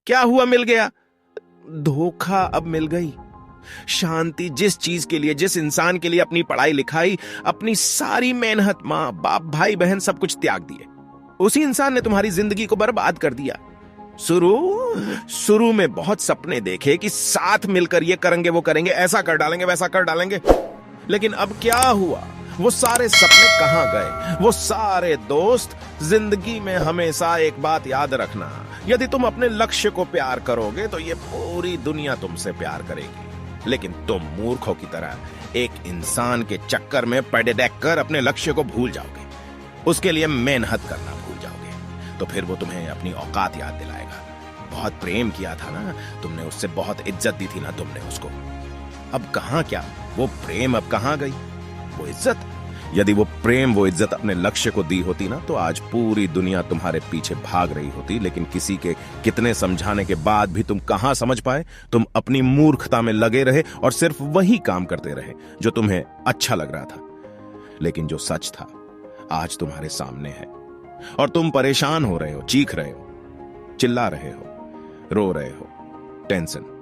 क्या हुआ? मिल गया। धोखा अब मिल गई। शांति जिस चीज के लिए, जिस इंसान के लिए अपनी पढ़ाई लिखाई, अपनी सारी मेहनत, मां बाप भाई बहन सब कुछ त्याग दिए, उसी इंसान ने तुम्हारी जिंदगी को बर्बाद कर दिया। शुरू में बहुत सपने देखे कि साथ मिलकर ये करेंगे वो करेंगे, ऐसा कर डालेंगे वैसा कर डालेंगे, लेकिन अब क्या हुआ? वो सारे सपने कहां गए? वो सारे दोस्त? जिंदगी में हमेशा एक बात याद रखना, यदि तुम अपने लक्ष्य को प्यार करोगे तो ये पूरी दुनिया तुमसे प्यार करेगी, लेकिन तुम मूर्खों की तरह एक इंसान के चक्कर में पड़े कर अपने लक्ष्य को भूल जाओगे, उसके लिए मेहनत करना भूल जाओगे, तो फिर वो तुम्हें अपनी औकात याद दिलाएगा। बहुत प्रेम किया था ना तुमने उससे, बहुत इज्जत दी थी ना तुमने उसको, अब कहां क्या वो प्रेम, अब कहां गई वो इज्जत? यदि वो प्रेम वो इज्जत अपने लक्ष्य को दी होती ना तो आज पूरी दुनिया तुम्हारे पीछे भाग रही होती, लेकिन किसी के कितने समझाने के बाद भी तुम कहां समझ पाए। तुम अपनी मूर्खता में लगे रहे और सिर्फ वही काम करते रहे जो तुम्हें अच्छा लग रहा था, लेकिन जो सच था आज तुम्हारे सामने है और तुम परेशान हो रहे हो, चीख रहे हो, चिल्ला रहे हो, रो रहे हो, टेंशन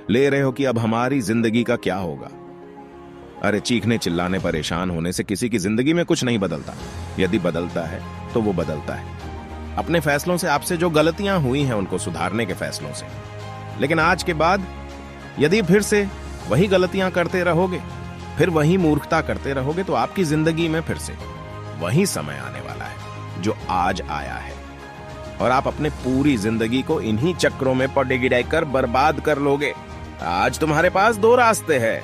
ले रहे हो कि अब हमारी जिंदगी का क्या होगा। अरे चीखने चिल्लाने परेशान होने से किसी की जिंदगी में कुछ नहीं बदलता। यदि बदलता है तो वो बदलता है अपने फैसलों से, आपसे जो गलतियां हुई हैं उनको सुधारने के फैसलों से। लेकिन आज के बाद यदि फिर से वही गलतियां करते रहोगे, फिर वही मूर्खता करते रहोगे, तो आपकी जिंदगी में फिर से वही समय आने वाला है जो आज आया है और आप अपने पूरी जिंदगी को इन्हीं चक्रों में पड़े कर बर्बाद कर लोगे। आज तुम्हारे पास दो रास्ते हैं,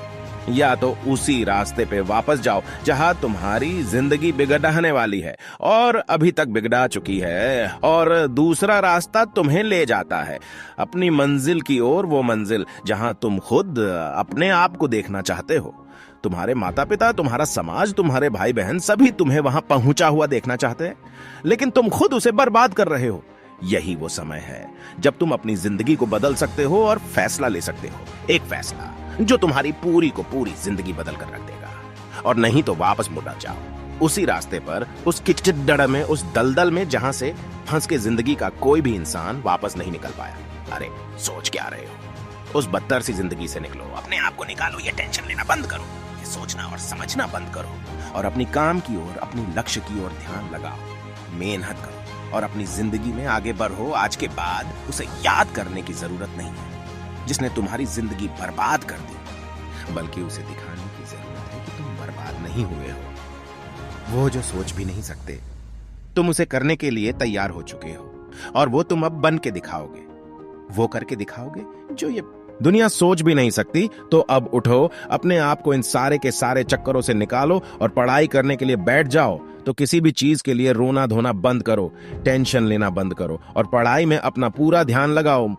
या तो उसी रास्ते पे वापस जाओ जहां तुम्हारी जिंदगी बिगड़ने वाली है और अभी तक बिगड़ा चुकी है, और दूसरा रास्ता तुम्हें ले जाता है अपनी मंजिल की ओर, वो मंजिल जहां तुम खुद अपने आप को देखना चाहते हो। तुम्हारे माता पिता, तुम्हारा समाज, तुम्हारे भाई बहन सभी तुम्हें वहां पहुंचा हुआ देखना चाहते हैं, लेकिन तुम खुद उसे बर्बाद कर रहे हो। यही वो समय है जब तुम अपनी जिंदगी को बदल सकते हो और फैसला ले सकते हो, एक फैसला जो तुम्हारी पूरी को पूरी जिंदगी बदल कर रख देगा। और नहीं तो वापस मुड़ जाओ उसी रास्ते पर, उस किचड़ में, उस दलदल में जहां से फंस के जिंदगी का कोई भी इंसान वापस नहीं निकल पाया। अरे सोच क्या रहे हो? उस बदतर सी जिंदगी से निकलो, अपने आप को निकालो, ये टेंशन लेना बंद करो, ये सोचना और समझना बंद करो और अपनी काम की ओर, अपनी लक्ष्य की ओर ध्यान लगाओ, मेहनत करो और अपनी जिंदगी में आगे बढ़ो। आज के बाद उसे याद करने की जरूरत नहीं है जिसने तुम्हारी जिंदगी बर्बाद कर दी, बल्कि उसे दिखाने की जरूरत है कि तुम बर्बाद नहीं हुए हो। वो जो सोच भी नहीं सकते, तुम उसे करने के लिए तैयार हो चुके हो और वो तुम अब बन के दिखाओगे, वो करके दिखाओगे जो ये दुनिया सोच भी नहीं सकती। तो अब उठो, अपने आप को इन सारे के सारे चक्करों से निकालो और पढ़ाई करने के लिए बैठ जाओ। तो किसी भी चीज के लिए रोना धोना बंद करो, टेंशन लेना बंद करो और पढ़ाई में अपना पूरा ध्यान लगाओ।